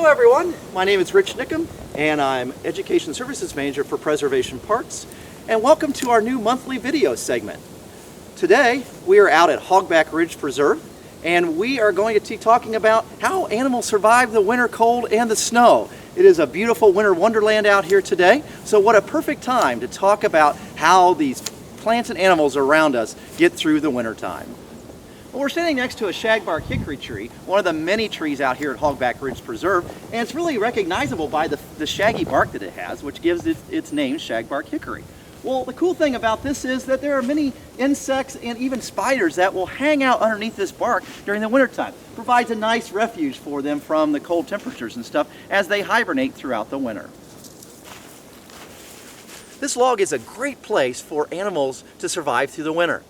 Hello everyone, my name is Rich Niccum and I'm Education Services Manager for Preservation Parks, and welcome to our new monthly video segment. Today we are out at Hogback Ridge Preserve and we are going to be talking about how animals survive the winter cold and the snow. It is a beautiful winter wonderland out here today, so what a perfect time to talk about how these plants and animals around us get through the winter time. Well, we're standing next to a shagbark hickory tree, one of the many trees out here at Hogback Ridge Preserve, and it's really recognizable by the shaggy bark that it has, which gives it its name, shagbark hickory. Well, the cool thing about this is that there are many insects and even spiders that will hang out underneath this bark during the wintertime. Provides a nice refuge for them from the cold temperatures and stuff as they hibernate throughout the winter. This log is a great place for animals to survive through the winter.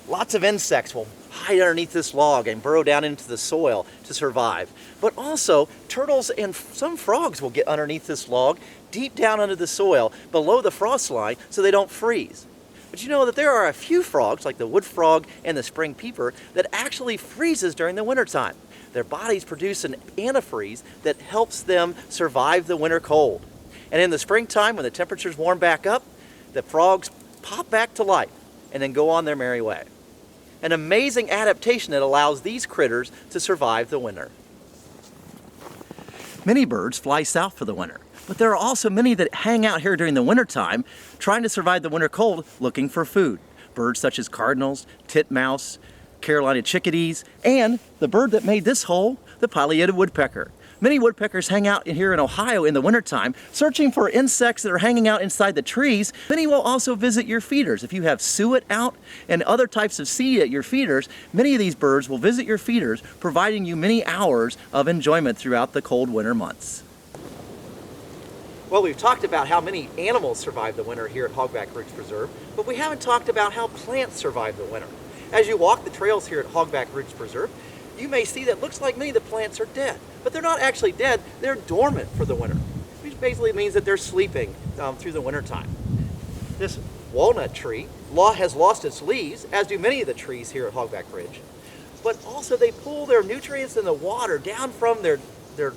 Lots of insects will hide underneath this log and burrow down into the soil to survive. But also, turtles and some frogs will get underneath this log, deep down under the soil, below the frost line, so they don't freeze. But you know that there are a few frogs, like the wood frog and the spring peeper, that actually freezes during the wintertime. Their bodies produce an antifreeze that helps them survive the winter cold. And in the springtime, when the temperatures warm back up, the frogs pop back to life and then go on their merry way. An amazing adaptation that allows these critters to survive the winter. Many birds fly south for the winter, but there are also many that hang out here during the wintertime trying to survive the winter cold looking for food. Birds such as cardinals, titmouse, Carolina chickadees, and the bird that made this hole, the pileated woodpecker. Many woodpeckers hang out here in Ohio in the wintertime, searching for insects that are hanging out inside the trees. Many will also visit your feeders. If you have suet out and other types of seed at your feeders, many of these birds will visit your feeders, providing you many hours of enjoyment throughout the cold winter months. Well, we've talked about how many animals survive the winter here at Hogback Ridge Preserve, but we haven't talked about how plants survive the winter. As you walk the trails here at Hogback Ridge Preserve, you may see that it looks like many of the plants are dead, but they're not actually dead, they're dormant for the winter, which basically means that they're sleeping through the winter time. This walnut tree has lost its leaves, as do many of the trees here at Hogback Ridge, but also they pull their nutrients in the water down from their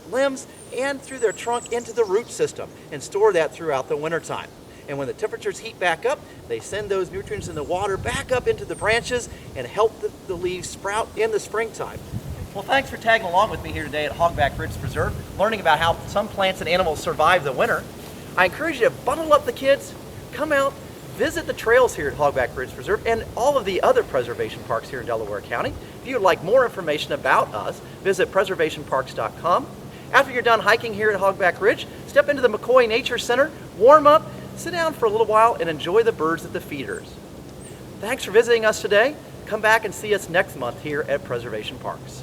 limbs and through their trunk into the root system and store that throughout the winter time. And when the temperatures heat back up, they send those nutrients in the water back up into the branches and help the leaves sprout in the springtime. Well, thanks for tagging along with me here today at Hogback Ridge Preserve, learning about how some plants and animals survive the winter. I encourage you to bundle up the kids, come out, visit the trails here at Hogback Ridge Preserve and all of the other preservation parks here in Delaware County. If you would like more information about us, visit preservationparks.com. After you're done hiking here at Hogback Ridge, step into the McCoy Nature Center, warm up, sit down for a little while and enjoy the birds at the feeders. Thanks for visiting us today. Come back and see us next month here at Preservation Parks.